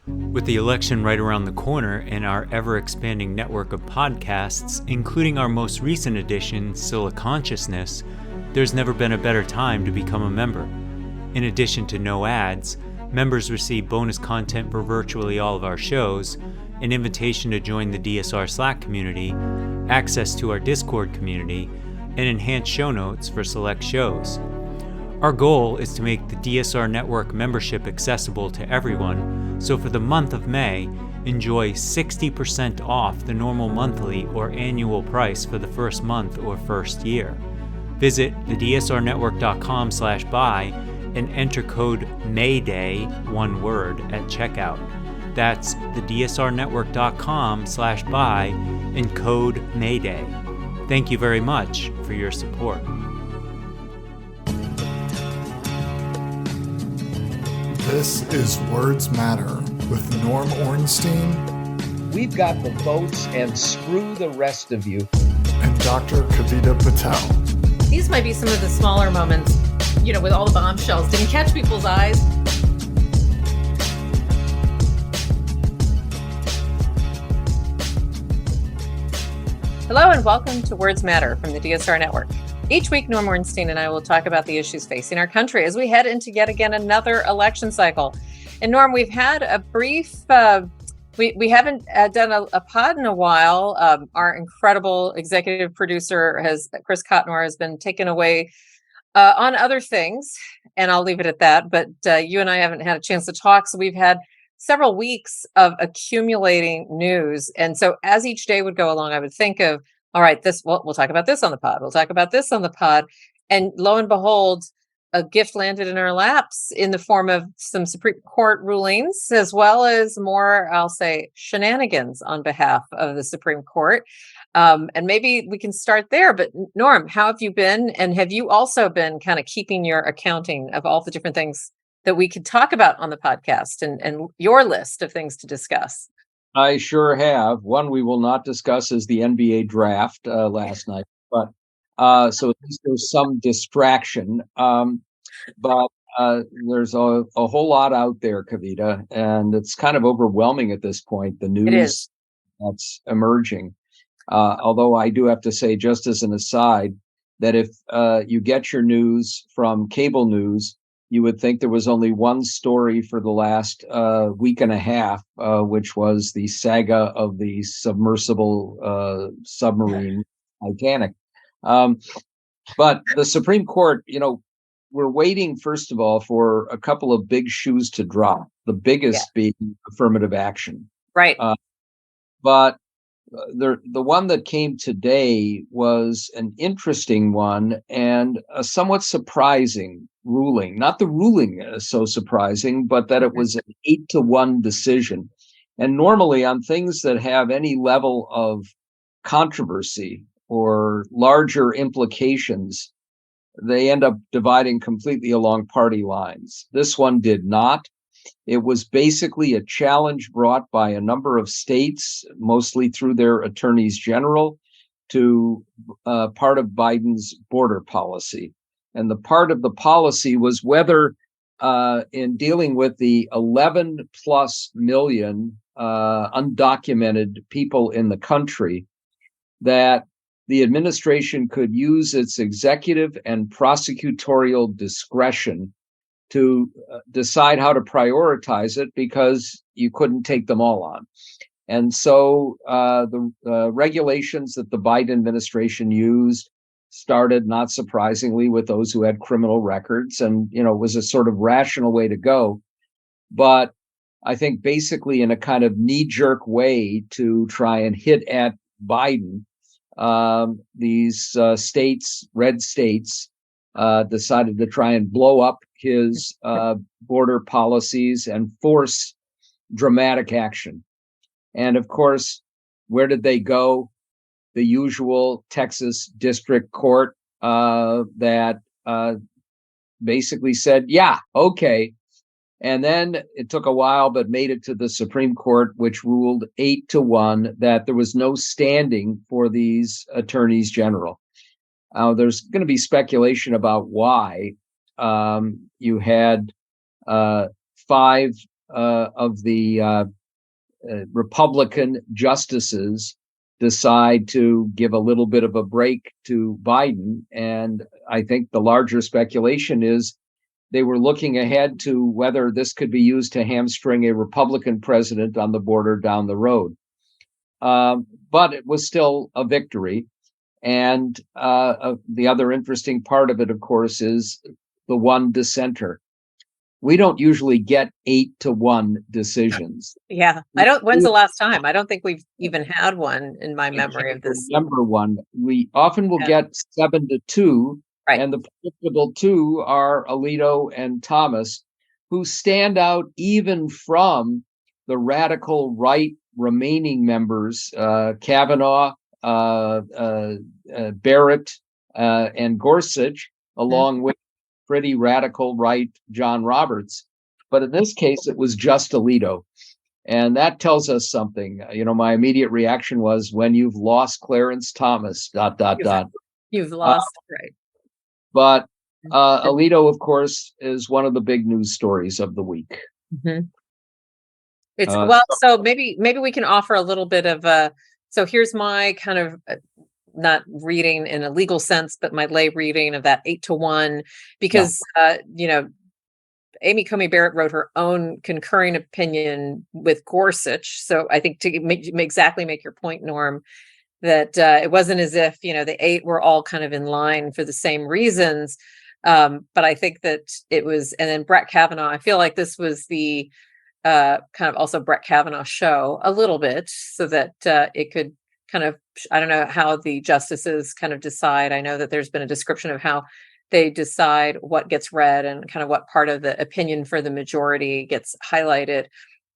With the election right around the corner and our ever-expanding network of podcasts, including our most recent edition, Still a Consciousness, there's never been a better time to become a member. In addition to no ads, members receive bonus content for virtually all of our shows, an invitation to join the DSR Slack community, access to our Discord community, and enhanced show notes for select shows. Our goal is to make the DSR Network membership accessible to everyone, so for the month of May, enjoy 60% off the normal monthly or annual price for the first month or first year. Visit thedsrnetwork.com/buy and enter code MAYDAY, one word, at checkout. That's thedsrnetwork.com/buy and code MAYDAY. Thank you very much for your support. This is Words Matter with Norm Ornstein. We've got the votes, and screw the rest of you. And Dr. Kavita Patel. These might be some of the smaller moments, with all the bombshells. Didn't catch people's eyes. Hello and welcome to Words Matter from the DSR Network. Each week, Norm Ornstein and I will talk about the issues facing our country as we head into yet again another election cycle. And Norm, we've had a brief, we haven't done a pod in a while. Our incredible executive producer, Chris Cotnor, has been taken away on other things, and I'll leave it at that. But you and I haven't had a chance to talk, so we've had several weeks of accumulating news. And so as each day would go along, I would think of, all right, we'll talk about this on the pod. We'll talk about this on the pod. And lo and behold, a gift landed in our laps in the form of some Supreme Court rulings, as well as more, I'll say, shenanigans on behalf of the Supreme Court. And maybe we can start there. But Norm, how have you been? And have you also been kind of keeping your accounting of all the different things that we could talk about on the podcast and your list of things to discuss? I sure have. One we will not discuss is the NBA draft last night, but so at least there's some distraction. But there's a whole lot out there, Kavita, and it's kind of overwhelming at this point, the news that's emerging. Although I do have to say, just as an aside, that if you get your news from cable news, you would think there was only one story for the last week and a half, which was the saga of the submersible submarine Titanic. But the Supreme Court, we're waiting, first of all, for a couple of big shoes to drop, the biggest being affirmative action. Right. But the one that came today was an interesting one and a somewhat surprising ruling. Not the ruling is so surprising, but that it was an 8-1 decision. And normally on things that have any level of controversy or larger implications, they end up dividing completely along party lines. This one did not. It was basically a challenge brought by a number of states, mostly through their attorneys general, to part of Biden's border policy. And the part of the policy was whether, in dealing with the 11 plus million undocumented people in the country, that the administration could use its executive and prosecutorial discretion to decide how to prioritize it, because you couldn't take them all on. And so the regulations that the Biden administration used started, not surprisingly, with those who had criminal records, and it was a sort of rational way to go. But I think basically in a kind of knee-jerk way to try and hit at Biden, these states, red states, decided to try and blow up his border policies and force dramatic action. And of course, where did they go? The usual Texas district court that basically said, yeah, okay. And then it took a while, but made it to the Supreme Court, which ruled 8-1 that there was no standing for these attorneys general. There's going to be speculation about why. You had 5 of the Republican justices decide to give a little bit of a break to Biden. And I think the larger speculation is they were looking ahead to whether this could be used to hamstring a Republican president on the border down the road. But it was still a victory. And the other interesting part of it, of course, is the one dissenter. We don't usually get 8-1 decisions. Yeah. When's the last time? I don't think we've even had one in my memory of this. Remember one. We often will get 7-2. Right. And the predictable two are Alito and Thomas, who stand out even from the radical right remaining members, Kavanaugh, Barrett, and Gorsuch, along with pretty radical right John Roberts. But in this case, it was just Alito. And that tells us something. My immediate reaction was, when you've lost Clarence Thomas, ... You've lost, right. But Alito, of course, is one of the big news stories of the week. Mm-hmm. So maybe we can offer a little bit of so here's my kind of not reading in a legal sense, but my lay reading of that 8-1, because Amy Coney Barrett wrote her own concurring opinion with Gorsuch. So I think to exactly make your point, Norm, that it wasn't as if, the 8 were all kind of in line for the same reasons. But I think that it was, and then Brett Kavanaugh, I feel like this was the kind of also Brett Kavanaugh show a little bit, so that it could kind of, I don't know how the justices kind of decide. I know that there's been a description of how they decide what gets read and kind of what part of the opinion for the majority gets highlighted.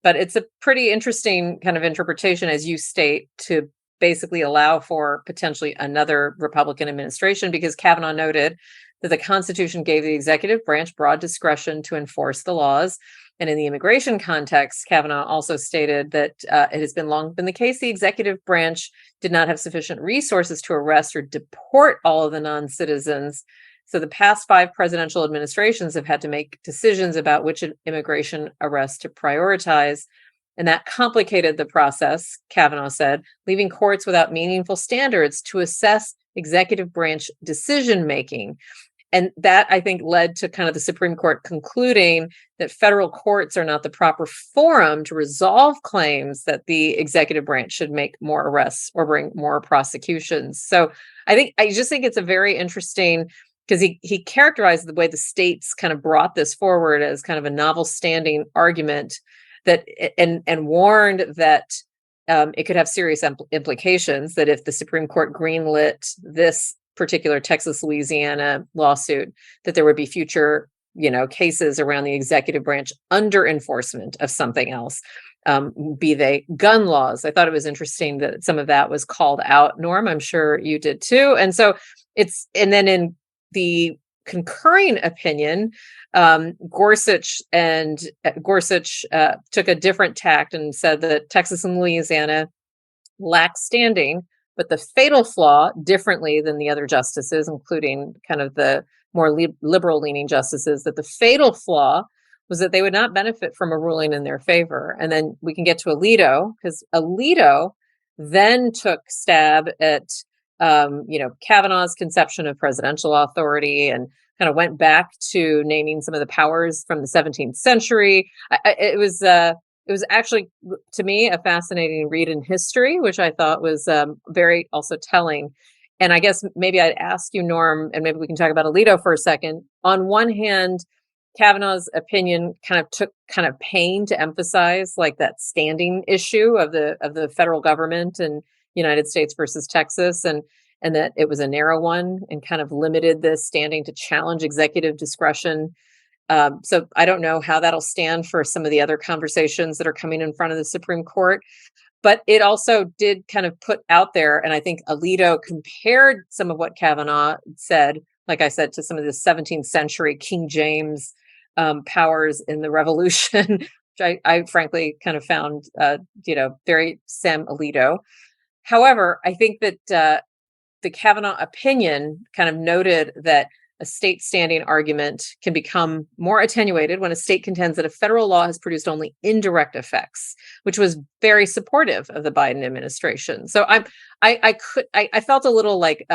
But it's a pretty interesting kind of interpretation, as you state, to basically allow for potentially another Republican administration, because Kavanaugh noted that the Constitution gave the executive branch broad discretion to enforce the laws. And in the immigration context, Kavanaugh also stated that it has long been the case the executive branch did not have sufficient resources to arrest or deport all of the non-citizens. So the past 5 presidential administrations have had to make decisions about which immigration arrests to prioritize. And that complicated the process, Kavanaugh said, leaving courts without meaningful standards to assess executive branch decision-making. And that, I think, led to kind of the Supreme Court concluding that federal courts are not the proper forum to resolve claims that the executive branch should make more arrests or bring more prosecutions. So I just think it's a very interesting, because he characterized the way the states kind of brought this forward as kind of a novel standing argument, that and warned that it could have serious implications, that if the Supreme Court greenlit this particular Texas-Louisiana lawsuit, that there would be future, cases around the executive branch under enforcement of something else, be they gun laws. I thought it was interesting that some of that was called out, Norm. I'm sure you did too. And so and then in the concurring opinion, Gorsuch took a different tact and said that Texas and Louisiana lack standing, but the fatal flaw, differently than the other justices, including kind of the more liberal-leaning justices, that the fatal flaw was that they would not benefit from a ruling in their favor. And then we can get to Alito, because Alito then took stab at Kavanaugh's conception of presidential authority, and kind of went back to naming some of the powers from the 17th century. It was actually, to me, a fascinating read in history, which I thought was very also telling. And I guess maybe I'd ask you, Norm, and maybe we can talk about Alito for a second. On one hand, Kavanaugh's opinion kind of took kind of pain to emphasize like that standing issue of the federal government and United States versus Texas, and that it was a narrow one and kind of limited the standing to challenge executive discretion. So I don't know how that'll stand for some of the other conversations that are coming in front of the Supreme Court. But it also did kind of put out there, and I think Alito compared some of what Kavanaugh said, like I said, to some of the 17th century King James powers in the Revolution, which I frankly kind of found, very Sam Alito. However, I think that the Kavanaugh opinion kind of noted that a state standing argument can become more attenuated when a state contends that a federal law has produced only indirect effects, which was very supportive of the Biden administration. So I felt a little like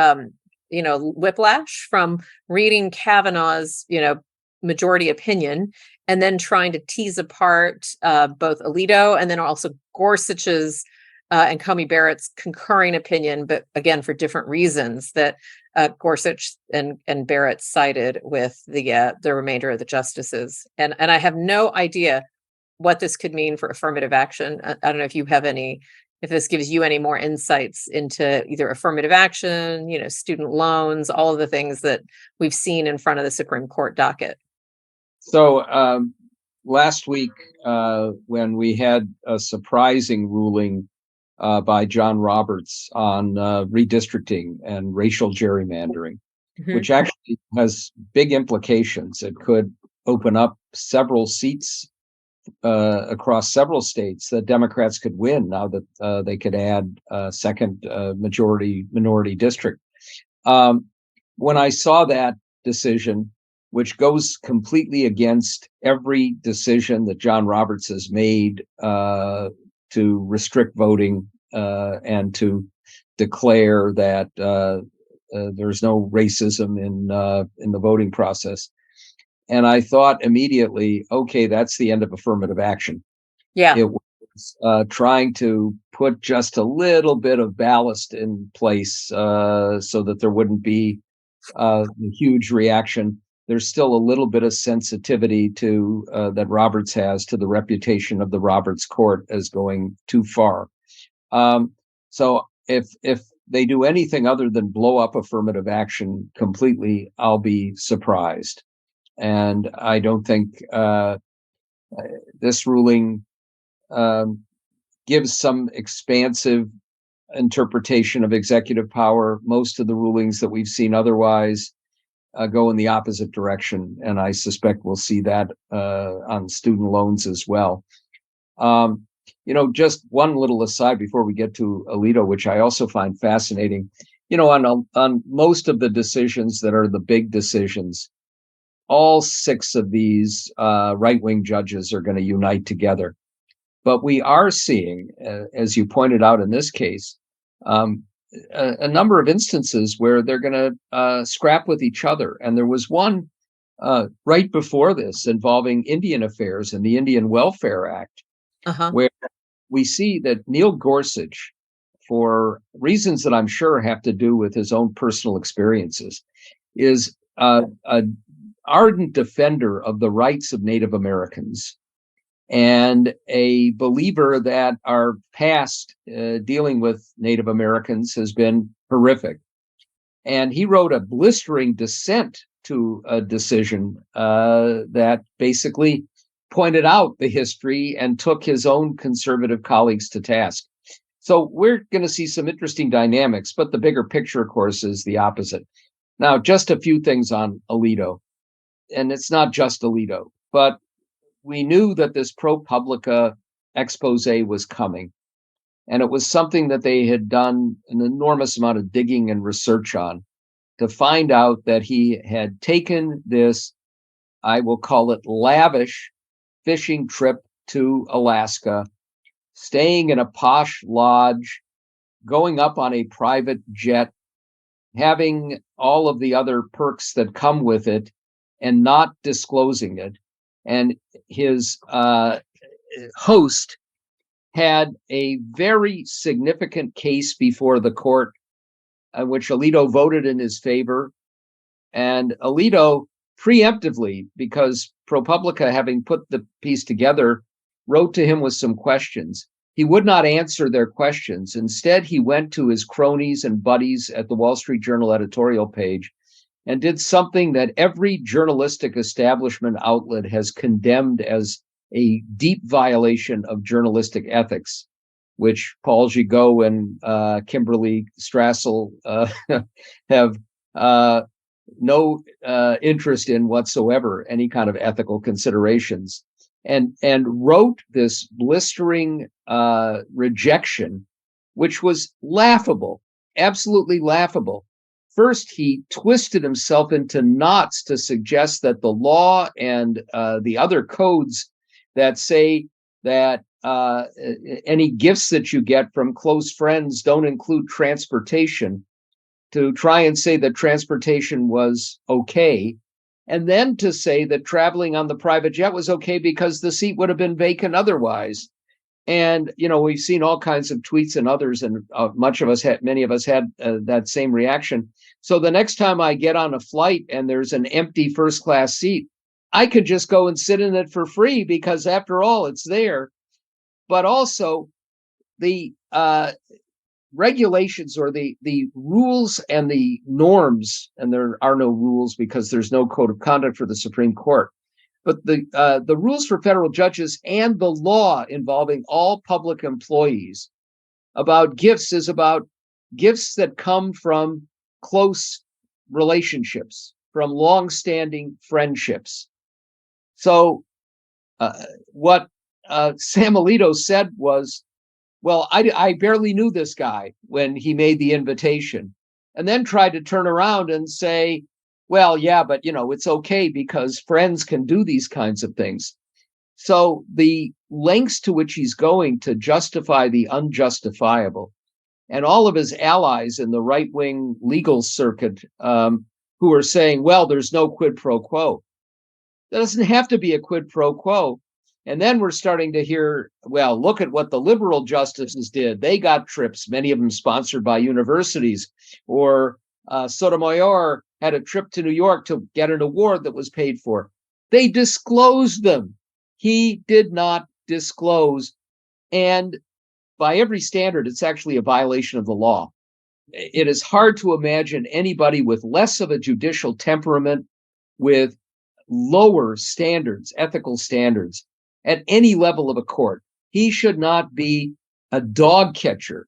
whiplash from reading Kavanaugh's majority opinion and then trying to tease apart both Alito and then also Gorsuch's and Comey Barrett's concurring opinion, but again for different reasons that Gorsuch and Barrett sided with the remainder of the justices, and I have no idea what this could mean for affirmative action. I don't know if you have if this gives you any more insights into either affirmative action, student loans, all of the things that we've seen in front of the Supreme Court docket. So last week, when we had a surprising ruling by John Roberts on redistricting and racial gerrymandering, which actually has big implications. It could open up several seats across several states that Democrats could win now that they could add a second minority district. When I saw that decision, which goes completely against every decision that John Roberts has made to restrict voting and to declare that there's no racism in the voting process. And I thought immediately, okay, that's the end of affirmative action. Yeah. It was trying to put just a little bit of ballast in place so that there wouldn't be a huge reaction. There's still a little bit of sensitivity to that Roberts has to the reputation of the Roberts Court as going too far. So if they do anything other than blow up affirmative action completely, I'll be surprised. And I don't think this ruling gives some expansive interpretation of executive power. Most of the rulings that we've seen otherwise go in the opposite direction, and I suspect we'll see that on student loans as well. Just one little aside before we get to Alito, which I also find fascinating. On most of the decisions that are the big decisions, all 6 of these right-wing judges are going to unite together. But we are seeing, as you pointed out in this case, a number of instances where they're going to scrap with each other. And there was one right before this involving Indian affairs and the Indian Welfare Act, where we see that Neil Gorsuch, for reasons that I'm sure have to do with his own personal experiences, is an ardent defender of the rights of Native Americans and a believer that our past dealing with Native Americans has been horrific. And he wrote a blistering dissent to a decision that basically pointed out the history and took his own conservative colleagues to task. So we're going to see some interesting dynamics, but the bigger picture, of course, is the opposite. Now, just a few things on Alito. And it's not just Alito, but we knew that this ProPublica expose was coming. And it was something that they had done an enormous amount of digging and research on to find out that he had taken this, I will call it lavish fishing trip to Alaska, staying in a posh lodge, going up on a private jet, having all of the other perks that come with it, and not disclosing it. And his host had a very significant case before the court, which Alito voted in his favor. And Alito preemptively, because ProPublica, having put the piece together, wrote to him with some questions. He would not answer their questions. Instead, he went to his cronies and buddies at the Wall Street Journal editorial page and did something that every journalistic establishment outlet has condemned as a deep violation of journalistic ethics, which Paul Gigot and Kimberly Strassel have no interest in whatsoever, any kind of ethical considerations, and wrote this blistering rejection, which was laughable, absolutely laughable. First, he twisted himself into knots to suggest that the law and the other codes that say that any gifts that you get from close friends don't include transportation, to try and say that transportation was okay, and then to say that traveling on the private jet was okay because the seat would have been vacant otherwise. And, we've seen all kinds of tweets and others, and many of us had that same reaction. So the next time I get on a flight and there's an empty first class seat, I could just go and sit in it for free because after all, it's there. But also the regulations or the rules and the norms, and there are no rules because there's no code of conduct for the Supreme Court. But the rules for federal judges and the law involving all public employees about gifts is about gifts that come from close relationships, from long-standing friendships. So what Sam Alito said was, well, I barely knew this guy when he made the invitation, and then tried to turn around and say, well, yeah, but it's okay because friends can do these kinds of things. So the lengths to which he's going to justify the unjustifiable, and all of his allies in the right-wing legal circuit who are saying, well, there's no quid pro quo. There doesn't have to be a quid pro quo. And then we're starting to hear, well, look at what the liberal justices did. They got trips, many of them sponsored by universities, or Sotomayor had a trip to New York to get an award that was paid for. They disclosed them. He did not disclose. And by every standard, it's actually a violation of the law. It is hard to imagine anybody with less of a judicial temperament, with lower standards, ethical standards, at any level of a court. He should not be a dog catcher.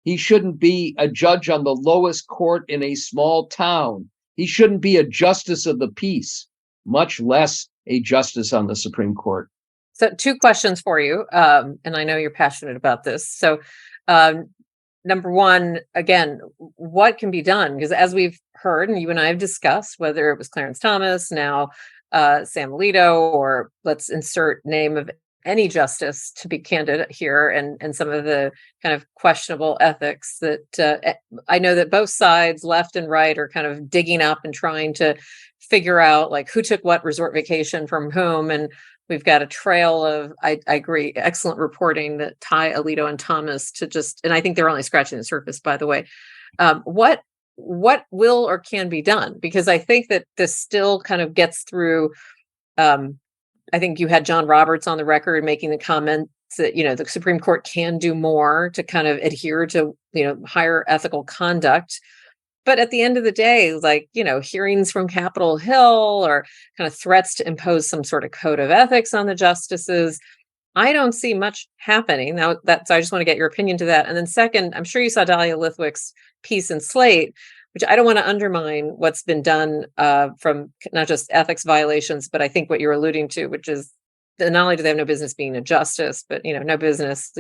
He shouldn't be a judge on the lowest court in a small town. He shouldn't be a justice of the peace, much less a justice on the Supreme Court. So 2 questions for you, and I know you're passionate about this. So number one, again, what can be done? Because as we've heard, and you and I have discussed, whether it was Clarence Thomas, now Sam Alito, or let's insert name of any justice to be candid here, and some of the kind of questionable ethics that I know that both sides, left and right, are kind of digging up and trying to figure out, like, who took what resort vacation from whom. And we've got a trail of, I agree, excellent reporting that tie Alito and Thomas to and I think they're only scratching the surface, by the way. What will or can be done? Because I think that this still kind of gets through. I think you had John Roberts on the record making the comment that, the Supreme Court can do more to kind of adhere to, higher ethical conduct. But at the end of the day, like, hearings from Capitol Hill or kind of threats to impose some sort of code of ethics on the justices, I don't see much happening. Now, so I just want to get your opinion to that. And then second, I'm sure you saw Dahlia Lithwick's piece in Slate, which I don't want to undermine what's been done from not just ethics violations, but I think what you're alluding to, which is that not only do they have no business being a justice, but, no business,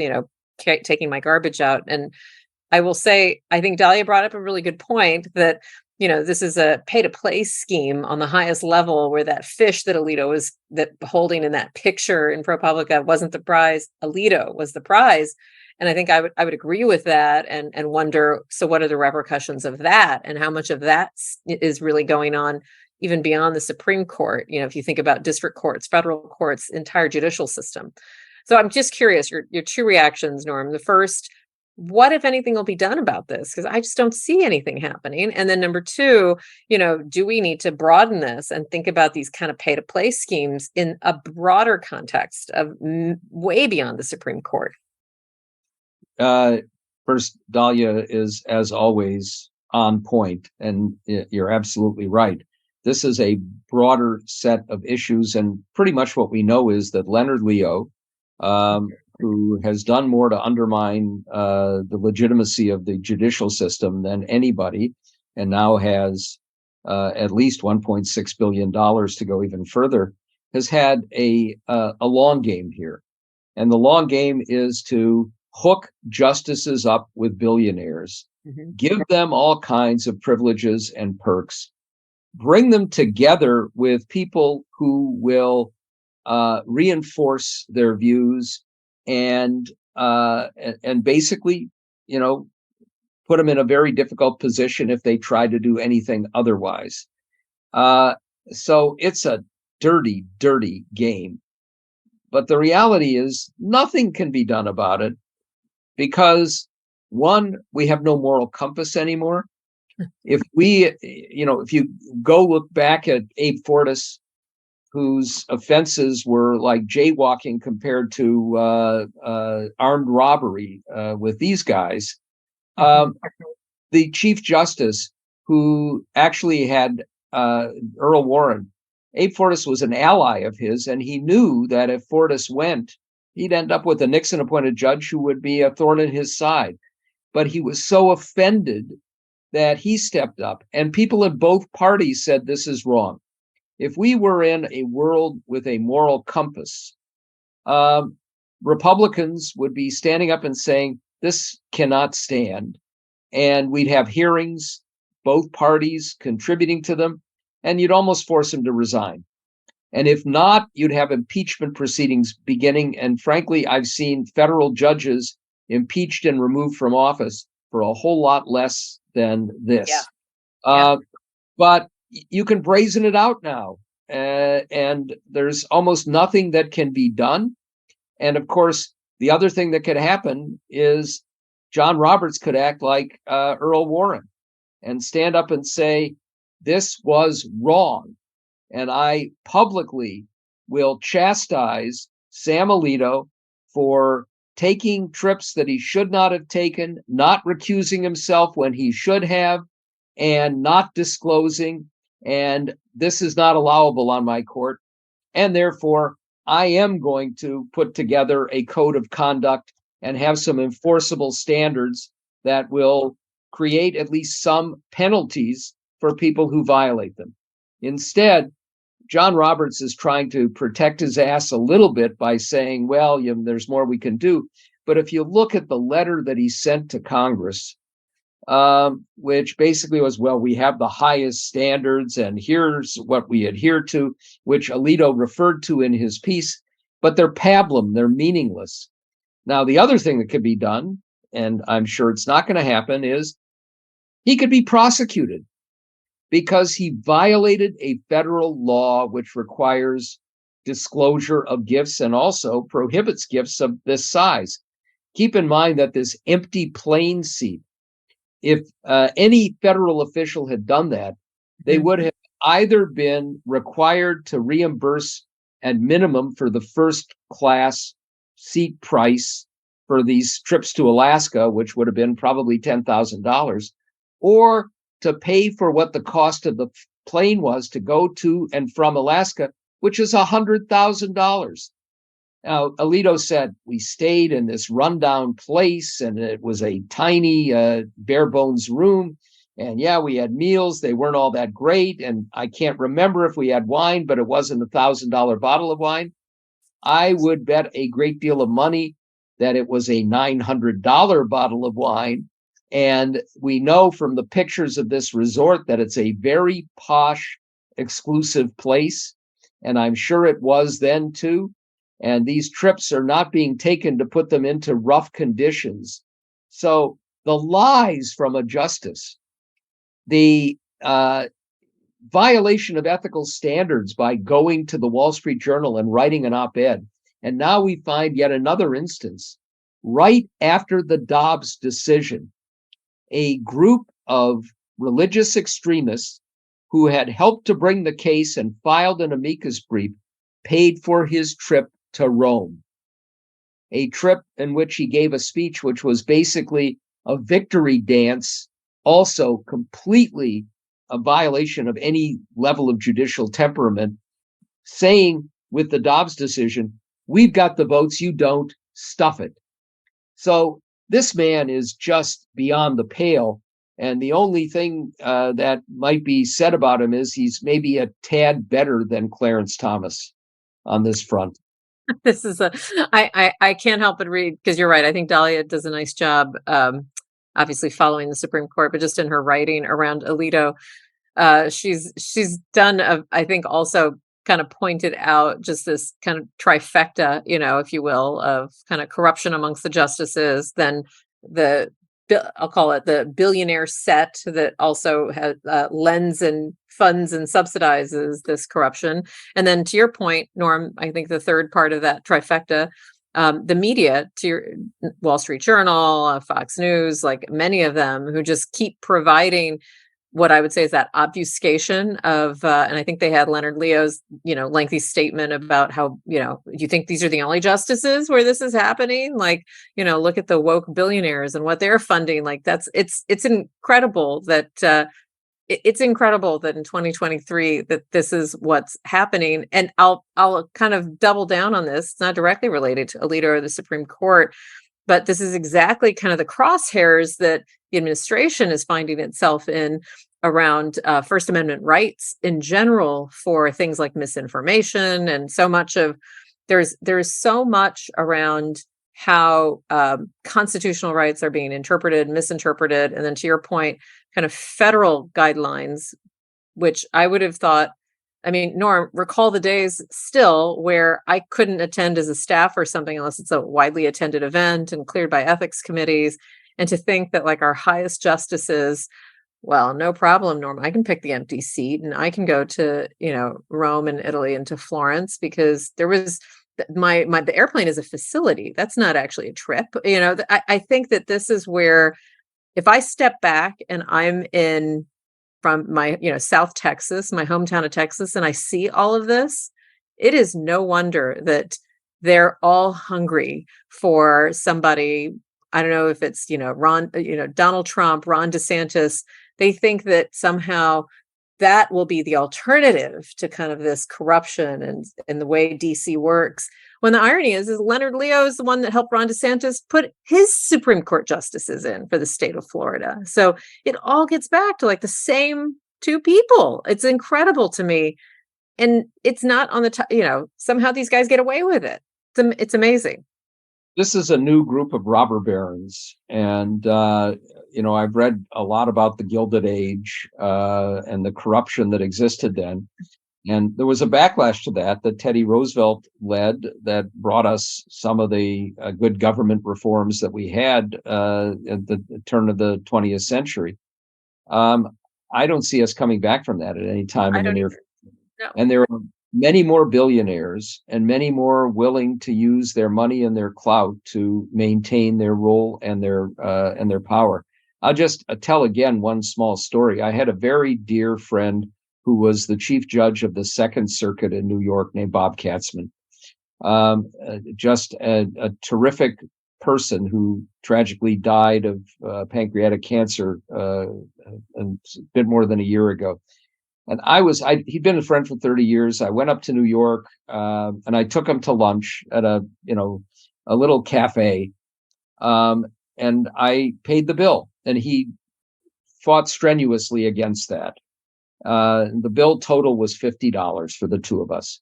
taking my garbage out. And I will say, I think Dahlia brought up a really good point that, this is a pay to play scheme on the highest level, where that fish that Alito was holding in that picture in ProPublica wasn't the prize. Alito was the prize. And I think I would agree with that and wonder, so what are the repercussions of that, and how much of that is really going on even beyond the Supreme Court? If you think about district courts, federal courts, entire judicial system. So I'm just curious, your 2 reactions, Norm. The first, what, if anything, will be done about this? Because I just don't see anything happening. And then number 2, do we need to broaden this and think about these kind of pay to play schemes in a broader context of way beyond the Supreme Court? First, Dahlia is, as always, on point, and you're absolutely right. This is a broader set of issues, and pretty much what we know is that Leonard Leo, who has done more to undermine the legitimacy of the judicial system than anybody, and now has at least $1.6 billion to go even further, has had a long game here. And the long game is to hook justices up with billionaires Mhm. give them all kinds of privileges and perks, bring them together with people who will reinforce their views and basically, you know, put them in a very difficult position if they try to do anything otherwise. Uh, so it's a dirty, dirty game. But the reality is nothing can be done about it because one, we have no moral compass anymore. If if you go look back at Abe Fortas, whose offenses were like jaywalking compared to armed robbery with these guys, Mhm. the Chief Justice who actually had Earl Warren, Abe Fortas was an ally of his, and he knew that if Fortas went, he'd end up with a Nixon appointed judge who would be a thorn in his side. But he was so offended that he stepped up, and people in both parties said this is wrong. If we were in a world with a moral compass, um, Republicans would be standing up and saying, this cannot stand. And we'd have hearings, both parties contributing to them, and you'd almost force them to resign. And if not, you'd have impeachment proceedings beginning. And frankly, I've seen federal judges impeached and removed from office for a whole lot less than this. Yeah. Uh, but you can brazen it out now. And there's almost nothing that can be done. And of course, the other thing that could happen is John Roberts could act like Earl Warren and stand up and say, this was wrong. And I publicly will chastise Sam Alito for taking trips that he should not have taken, not recusing himself when he should have, and not disclosing. And this is not allowable on my court. And therefore, I am going to put together a code of conduct and have some enforceable standards that will create at least some penalties for people who violate them. Instead, John Roberts is trying to protect his ass a little bit by saying, well, there's more we can do. But if you look at the letter that he sent to Congress, which basically was, well, we have the highest standards and here's what we adhere to, which Alito referred to in his piece, but they're pablum, they're meaningless. Now, the other thing that could be done, and I'm sure it's not going to happen, is he could be prosecuted because he violated a federal law which requires disclosure of gifts and also prohibits gifts of this size. Keep in mind that this empty plane seat, if any federal official had done that, they would have either been required to reimburse at minimum for the first class seat price for these trips to Alaska, which would have been probably $10,000, or to pay for what the cost of the plane was to go to and from Alaska, which is $100,000. Now, Alito said we stayed in this rundown place and it was a tiny, bare bones room. And yeah, we had meals. They weren't all that great. And I can't remember if we had wine, but it wasn't $1,000 bottle of wine. I would bet a great deal of money that it was a $900 bottle of wine. And we know from the pictures of this resort that it's a very posh, exclusive place. And I'm sure it was then too. And these trips are not being taken to put them into rough conditions. So the lies from a justice, the violation of ethical standards by going to the Wall Street Journal and writing an op-ed. And now we find yet another instance. Right after the Dobbs decision, a group of religious extremists who had helped to bring the case and filed an amicus brief paid for his trip to Rome, a trip in which he gave a speech which was basically a victory dance, also completely a violation of any level of judicial temperament, saying with the Dobbs decision, we've got the votes, you don't, stuff it. So this man is just beyond the pale. And the only thing that might be said about him is he's maybe a tad better than Clarence Thomas on this front. This is I can't help but read because you're right. I think Dahlia does a nice job obviously following the Supreme Court, but just in her writing around Alito, she's done I think also kind of pointed out just this kind of trifecta, if you will, of kind of corruption amongst the justices, then the I'll call it the billionaire set that also has lends and funds and subsidizes this corruption. And then to your point, Norm, I think the third part of that trifecta, the media, to your Wall Street Journal, Fox News, like many of them who just keep providing what I would say is that obfuscation of, and I think they had Leonard Leo's, lengthy statement about how, you think these are the only justices where this is happening? Like, look at the woke billionaires and what they're funding. Like it's incredible that, it's incredible that in 2023 that this is what's happening. And I'll kind of double down on this. It's not directly related to Alito or the Supreme Court, but this is exactly kind of the crosshairs that the administration is finding itself in around First Amendment rights in general for things like misinformation. And so much of there's so much around how constitutional rights are being interpreted, misinterpreted. And then to your point, kind of federal guidelines, which I would have thought, I mean, Norm, recall the days still where I couldn't attend as a staff or something unless it's a widely attended event and cleared by ethics committees. And to think that like our highest justices, well, no problem, Norm, I can pick the empty seat and I can go to, Rome and Italy and to Florence because there was the airplane is a facility. That's not actually a trip. I think that this is where if I step back and I'm in from my, South Texas, my hometown of Texas, and I see all of this, it is no wonder that they're all hungry for somebody. I don't know if it's, Donald Trump, Ron DeSantis. They think that somehow that will be the alternative to kind of this corruption and the way DC works. When the irony is Leonard Leo is the one that helped Ron DeSantis put his Supreme Court justices in for the state of Florida. So it all gets back to like the same two people. It's incredible to me. And it's not on the top, somehow these guys get away with it. It's amazing. This is a new group of robber barons. And, I've read a lot about the Gilded Age and the corruption that existed then. And there was a backlash to that Teddy Roosevelt led that brought us some of the good government reforms that we had at the turn of the 20th century. I don't see us coming back from that at any time in the near future. No. And there are many more billionaires and many more willing to use their money and their clout to maintain their role and their power. I'll just tell again one small story. I had a very dear friend who was the chief judge of the Second Circuit in New York named Bob Katzman. Just a terrific person who tragically died of pancreatic cancer a bit more than a year ago. And he'd been a friend for 30 years. I went up to New York and I took him to lunch at a little cafe. And I paid the bill and he fought strenuously against that. The bill total was $50 for the two of us.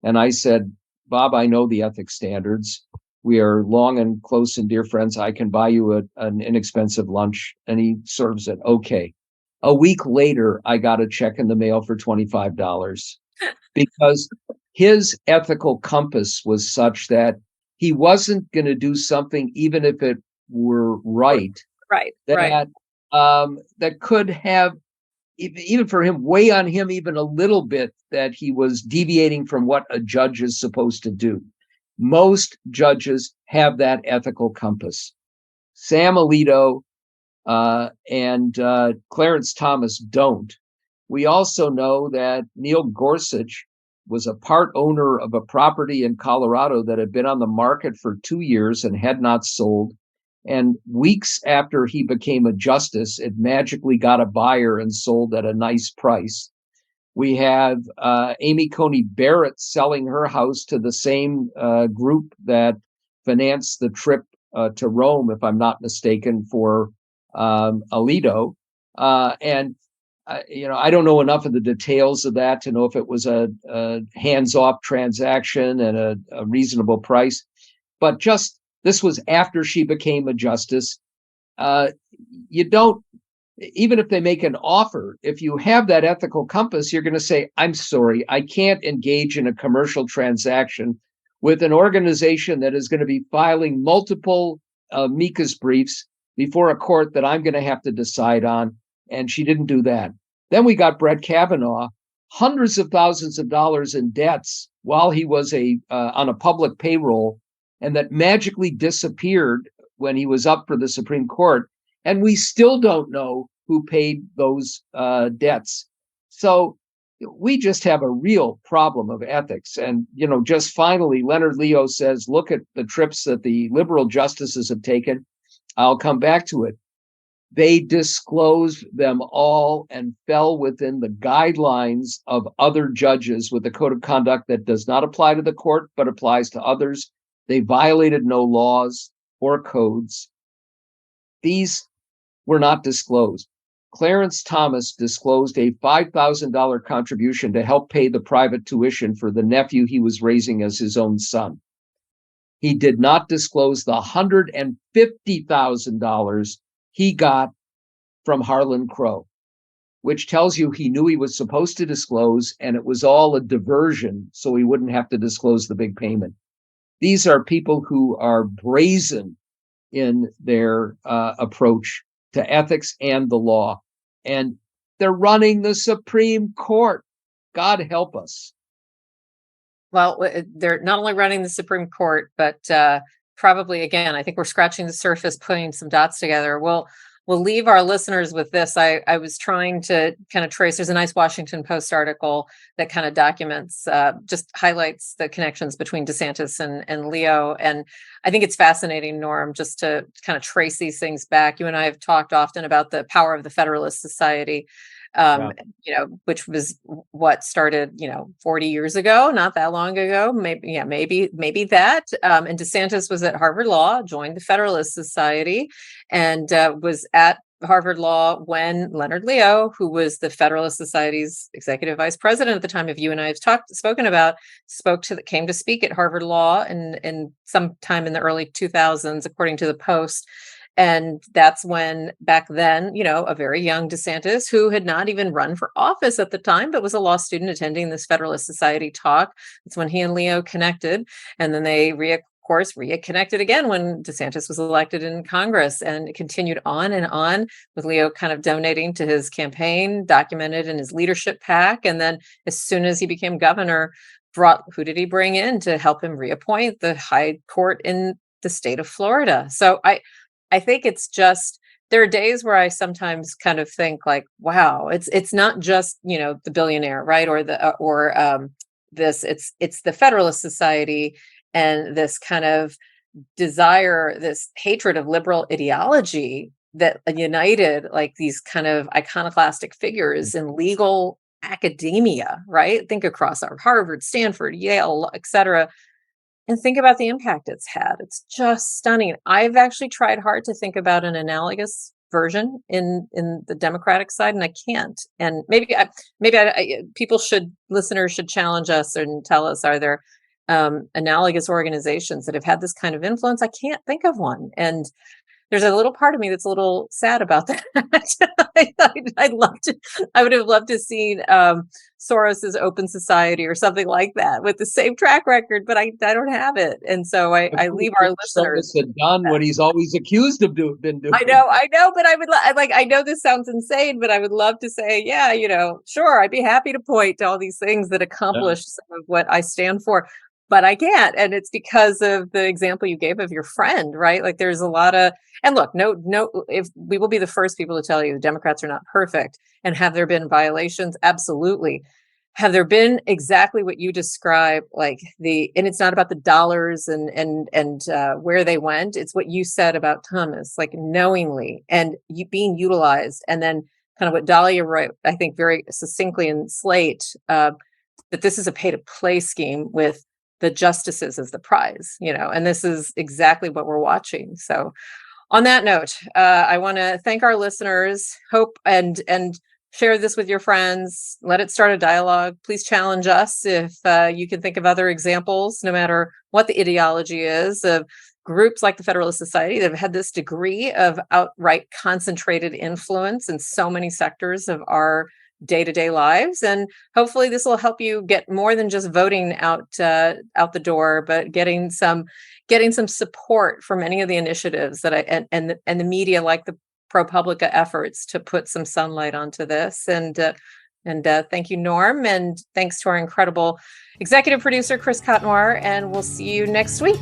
And I said, Bob, I know the ethics standards. We are long and close and dear friends. I can buy you an inexpensive lunch. And he sort of said, okay. A week later, I got a check in the mail for $25 because his ethical compass was such that he wasn't going to do something, even if it were right. Right. That could have, even for him, weigh on him even a little bit that he was deviating from what a judge is supposed to do. Most judges have that ethical compass. Sam Alito and Clarence Thomas don't. We also know that Neil Gorsuch was a part owner of a property in Colorado that had been on the market for 2 years and had not sold. And weeks after he became a justice, it magically got a buyer and sold at a nice price. We have Amy Coney Barrett selling her house to the same group that financed the trip to Rome, if I'm not mistaken, for Alito. I don't know enough of the details of that to know if it was a hands-off transaction and a reasonable price. But just this was after she became a justice. you don't, even if they make an offer, if you have that ethical compass, you're going to say, I'm sorry, I can't engage in a commercial transaction with an organization that is going to be filing multiple amicus briefs before a court that I'm going to have to decide on. And she didn't do that. Then we got Brett Kavanaugh, hundreds of thousands of dollars in debts while he was on a public payroll, and that magically disappeared when he was up for the Supreme Court. And we still don't know who paid those debts. So we just have a real problem of ethics. And, just finally, Leonard Leo says, look at the trips that the liberal justices have taken. I'll come back to it. They disclosed them all and fell within the guidelines of other judges with a code of conduct that does not apply to the court, but applies to others. They violated no laws or codes. These were not disclosed. Clarence Thomas disclosed a $5,000 contribution to help pay the private tuition for the nephew he was raising as his own son. He did not disclose the $150,000 he got from Harlan Crow, which tells you he knew he was supposed to disclose, and it was all a diversion so he wouldn't have to disclose the big payment. These are people who are brazen in their approach to ethics and the law, and they're running the Supreme Court. God help us. Well, they're not only running the Supreme Court, but probably, again, I think we're scratching the surface, putting some dots together. We'll leave our listeners with this. I was trying to kind of trace, there's a nice Washington Post article that kind of documents, just highlights the connections between DeSantis and Leo. And I think it's fascinating, Norm, just to kind of trace these things back. You and I have talked often about the power of the Federalist Society, which was what started, 40 years ago, not that long ago, maybe that. And DeSantis was at Harvard Law, joined the Federalist Society, and was at Harvard Law when Leonard Leo, who was the Federalist Society's executive vice president at the time, you and I have came to speak at Harvard Law in sometime in the early 2000s, according to the Post. And that's when, back then, a very young DeSantis, who had not even run for office at the time, but was a law student attending this Federalist Society talk. That's when he and Leo connected. And then they reconnected again when DeSantis was elected in Congress, and it continued on and on, with Leo kind of donating to his campaign, documented in his leadership pack. And then as soon as he became governor, who did he bring in to help him reappoint the high court in the state of Florida? So I think it's just, there are days where I sometimes kind of think like, wow, it's not just, the billionaire, right? Or it's the Federalist Society and this kind of desire, this hatred of liberal ideology that united like these kind of iconoclastic figures in legal academia, right? Think across our Harvard, Stanford, Yale, et cetera. And think about the impact it's had. It's just stunning. I've actually tried hard to think about an analogous version in the Democratic side, and I can't. And listeners should challenge us and tell us, are there analogous organizations that have had this kind of influence? I can't think of one. And there's a little part of me that's a little sad about that. I would have loved to see Soros's Open Society or something like that with the same track record, but I don't have it. And so I leave our listeners. Soros had done what he's always accused of been doing. I know, but I know this sounds insane, but I would love to say, yeah, sure, I'd be happy to point to all these things that accomplished some of what I stand for. But I can't. And it's because of the example you gave of your friend, right? Like there's a lot of, and look, if we will be the first people to tell you the Democrats are not perfect. And have there been violations? Absolutely. Have there been exactly what you described, and it's not about the dollars and where they went. It's what you said about Thomas, like knowingly and you being utilized. And then kind of what Dahlia wrote, I think very succinctly in Slate, that this is a pay to play scheme with the justices as the prize, and this is exactly what we're watching. So on that note, I want to thank our listeners, hope and share this with your friends, let it start a dialogue. Please challenge us if you can think of other examples, no matter what the ideology is, of groups like the Federalist Society that have had this degree of outright concentrated influence in so many sectors of our day-to-day lives. And hopefully this will help you get more than just voting out the door, but getting some support for many of the initiatives that and the media, like the ProPublica efforts to put some sunlight onto this. And thank you, Norm, and thanks to our incredible executive producer, Chris Cotnoir, and we'll see you next week.